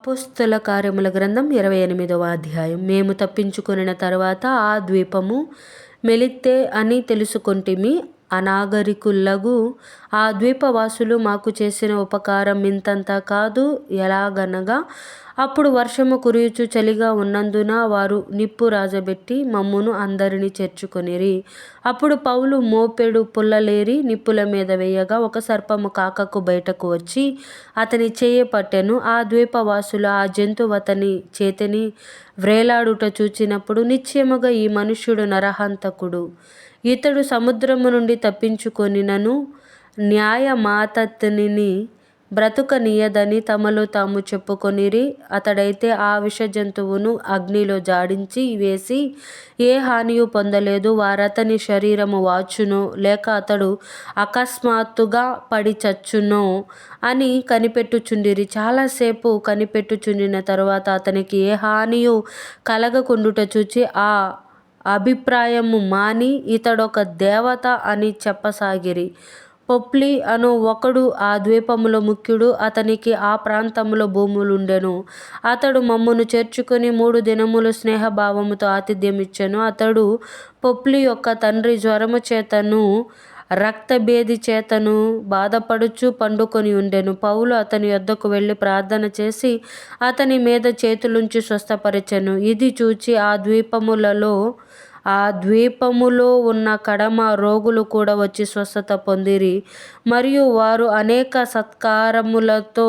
అపోస్తల కార్యముల గ్రంథం 28వ అధ్యాయం. మేము తప్పించుకొనిన తరువాత ఆ ద్వీపము మెలిత్తే అని తెలుసుకొంటిమి. అనాగరికులగు ఆ ద్వీపవాసులు మాకు చేసిన ఉపకారం ఇంతంత కాదు. ఎలాగనగా అప్పుడు వర్షము కురియుచు చలిగా ఉన్నందున వారు నిప్పు రాజబెట్టి మమ్మును అందరిని చేర్చుకొనిరి. అప్పుడు పౌలు మోపెడు పుల్లలేరి నిప్పుల మీద వేయగా ఒక సర్పము కాకకు బయటకు వచ్చి అతని చెయ్యి పట్టెను. ఆ ద్వీపవాసులు ఆ జంతువు అతని చేతిని వ్రేలాడుట చూచినప్పుడు నిశ్చయముగా ఈ మనుష్యుడు నరహంతకుడు, ఇతడు సముద్రము నుండి తప్పించుకొనినను న్యాయమాతనిని బ్రతుకనీయదని తమలో తాము చెప్పుకొనిరి. అతడైతే ఆ విష జంతువును అగ్నిలో జాడించి వేసి ఏ హానియు పొందలేదు. వారతని శరీరము వాచునో లేక అతడు అకస్మాత్తుగా పడి చచ్చునో అని కనిపెట్టుచుండిరి. చాలాసేపు కనిపెట్టుచుండిన తరువాత అతనికి ఏ హానియు కలగకుండుట చూచి ఆ అభిప్రాయము మాని ఇతడొక దేవత అని చెప్పసాగిరి. పొప్లి అను ఒకడు ఆ ద్వీపములో ముఖ్యుడు. అతనికి ఆ ప్రాంతములో భూములుండెను. అతడు మమ్మును చేర్చుకొని 3 దినములు స్నేహభావముతో ఆతిథ్యమిచ్చెను. అతడు పొప్లి యొక్క తండ్రి జ్వరము చేతను రక్తభేది చేతను బాధపడుచు పండుకొని ఉండెను. పౌలు అతని యొద్దకు వెళ్ళి ప్రార్థన చేసి అతని మీద చేతులుంచి స్వస్థపరిచెను. ఇది చూచి ఆ ద్వీపములో ఉన్న కడమ రోగులు కూడా వచ్చి స్వస్థత పొందిరి. మరియు వారు అనేక సత్కారములతో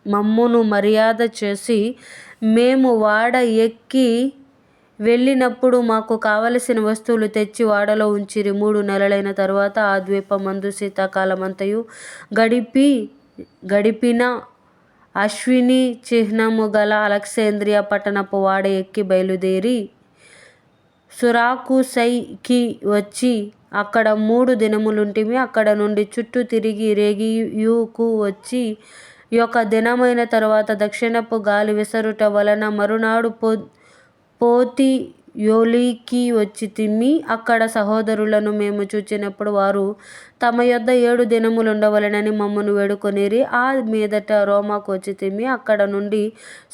మమ్మును మర్యాద చేసి మేము వాడ ఎక్కి వెళ్ళినప్పుడు మాకు కావలసిన వస్తువులు తెచ్చి వాడలో ఉంచిరి. 3 నెలలైన తరువాత ఆ ద్వీపమందు శీతాకాలమంతయు గడిపిన అశ్విని చిహ్నము గల అలెగ్జాంద్రియ పట్టణపు వాడ ఎక్కి బయలుదేరి సురాకుసైకి వచ్చి అక్కడ 3 దినములుంటిమి. అక్కడ నుండి చుట్టూ తిరిగి రేగియుకు వచ్చి 1 దినమైన తరువాత దక్షిణపు గాలి విసరుట వలన మరునాడు పోతియోలీకి వచ్చితిమి. అక్కడ సహోదరులను మేము చూచినప్పుడు వారు తమ యొద్ద 7 దినములుండవలెనని మమ్మును వేడుకొనిరి. ఆ మీదట రోమాకు వచ్చితిమి. అక్కడ నుండి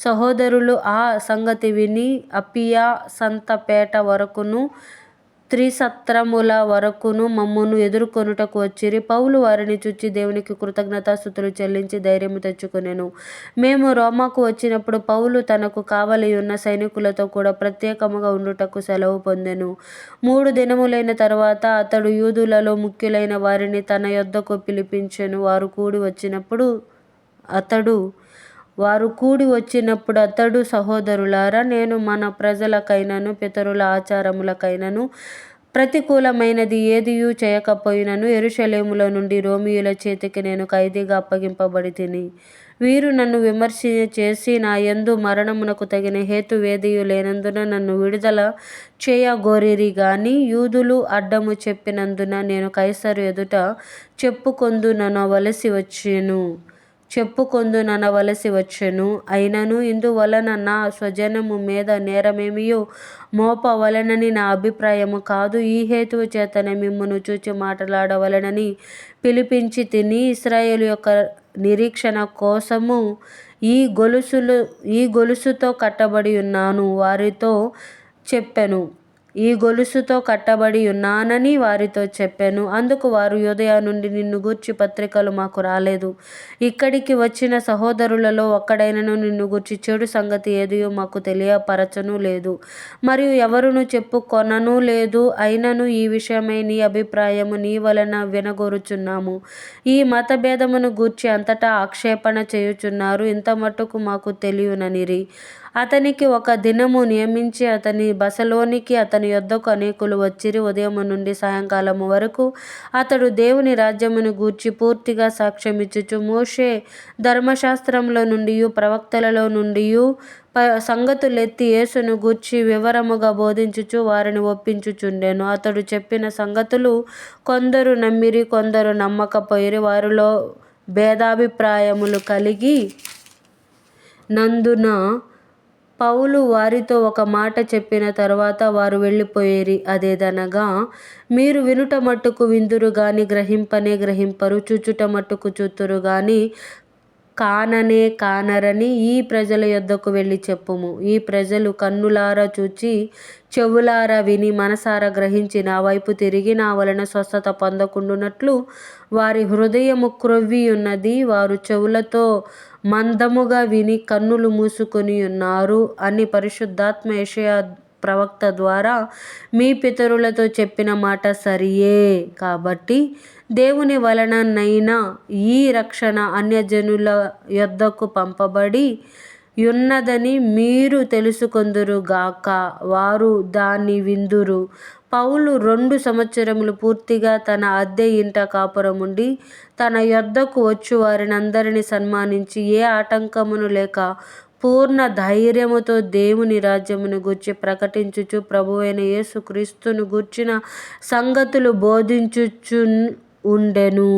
సహోదరులు ఆ సంగతి విని అప్పియా సంతపేట వరకును త్రిసత్రముల వరకును మమ్మును ఎదుర్కొనుటకు వచ్చిరి. పౌలు వారిని చూచి దేవునికి కృతజ్ఞతాస్తుతులు చెల్లించి ధైర్యము తెచ్చుకొనెను. మేము రోమాకు వచ్చినప్పుడు పౌలు తనకు కావలియున్న సైనికులతో కూడా ప్రత్యేకముగా ఉండుటకు సెలవు పొందెను. 3 దినములైన తరువాత అతడు యూదులలో ముఖ్యులైన వారిని తన యొద్దకు పిలిపించెను. వారు కూడి వచ్చినప్పుడు అతడు, సహోదరులారా, నేను మన ప్రజలకైనను పితరుల ఆచారములకైనను ప్రతికూలమైనది ఏదియూ చేయకపోయినను యెరూషలేములో నుండి రోమీయుల చేతికి నేను ఖైదీగా అప్పగింపబడితిని. వీరు నన్ను విమర్శ చేసి నా యందు మరణమునకు తగిన హేతువేదియూ లేనందున నన్ను విడుదల చేయగోరిరి గాని యూదులు అడ్డము చెప్పినందున నేను కైసరు ఎదుట చెప్పుకొందుననవలసి వచ్చెను. అయినను ఇందువలన నా స్వజనము మీద నేరమేమియో మోపవలెనని నా అభిప్రాయము కాదు. ఈ హేతువు చేతనే మిమ్మును చూచి మాటలాడవలెనని పిలిపించి తిని. ఇశ్రాయేలు యొక్క నిరీక్షణ కోసము ఈ గొలుసుతో కట్టబడి ఉన్నాను వారితో చెప్పెను. అందుకు వారు, యూదయ నుండి నిన్ను గూర్చి పత్రికలు మాకు రాలేదు. ఇక్కడికి వచ్చిన సహోదరులలో ఒక్కడైనను నిన్ను గూర్చి చెడు సంగతి ఏదియో మాకు తెలియపరచనూ లేదు, మరియు ఎవరునూ చెప్పుకొననూ లేదు. అయినను ఈ విషయమై నీ అభిప్రాయము నీ వలన వినగోరుచున్నాము. ఈ మతభేదమును గూర్చి అంతటా ఆక్షేపణ చేయుచున్నారు. ఇంత మట్టుకు మాకు తెలియుననిరి. అతనికి 1 దినము నియమించి అతని బసలోనికి అతని యొద్దకు అనేకులు వచ్చిరి. ఉదయము నుండి సాయంకాలము వరకు అతడు దేవుని రాజ్యమును గూర్చి పూర్తిగా సాక్ష్యమిచ్చుచు మోషే ధర్మశాస్త్రములో నుండియు ప్రవక్తలలో నుండియు సంగతులెత్తి యేసును గూర్చి వివరముగా బోధించుచు వారిని ఒప్పించుచుండెను. అతడు చెప్పిన సంగతులు కొందరు నమ్మిరి, కొందరు నమ్మకపోయిరి. వారిలో భేదాభిప్రాయములు కలిగి నందున పౌలు వారితో 1 మాట చెప్పిన తరువాత వారు వెళ్ళిపోయిరి. అదేదనగా, మీరు వినుట మట్టుకు విందురు గాని గ్రహింపరు, చూచుట మట్టుకు చూతురు గాని కాననే కానరని ఈ ప్రజల యొద్దకు వెళ్ళి చెప్పుము. ఈ ప్రజలు కన్నులారా చూచి చెవులారా విని మనసారా గ్రహించి నా వైపు తిరిగి నా వలన స్వస్థత పొందకుండునట్లు వారి హృదయము క్రొవ్వి ఉన్నది. వారు చెవులతో మందముగా విని కన్నులు మూసుకొని ఉన్నారు అని పరిశుద్ధాత్మ యెషయా ప్రవక్త ద్వారా మీ పితరులతో చెప్పిన మాట సరియే. కాబట్టి దేవుని వలననైనా ఈ రక్షణ అన్యజనుల యొద్దకు పంపబడి యున్నదని మీరు తెలుసుకొందురు గాక. వారు దాన్ని విందురు. పౌలు 2 సంవత్సరములు పూర్తిగా తన అద్దె ఇంట కాపురముండి తన యొద్దకు వచ్చు వారినందరినీ సన్మానించి ఏ ఆటంకమును లేక పూర్ణ ధైర్యముతో దేవుని రాజ్యమును గూర్చి ప్రకటించుచు ప్రభువైన యేసు క్రీస్తును గూర్చిన సంగతులు బోధించుచు ఉండెను.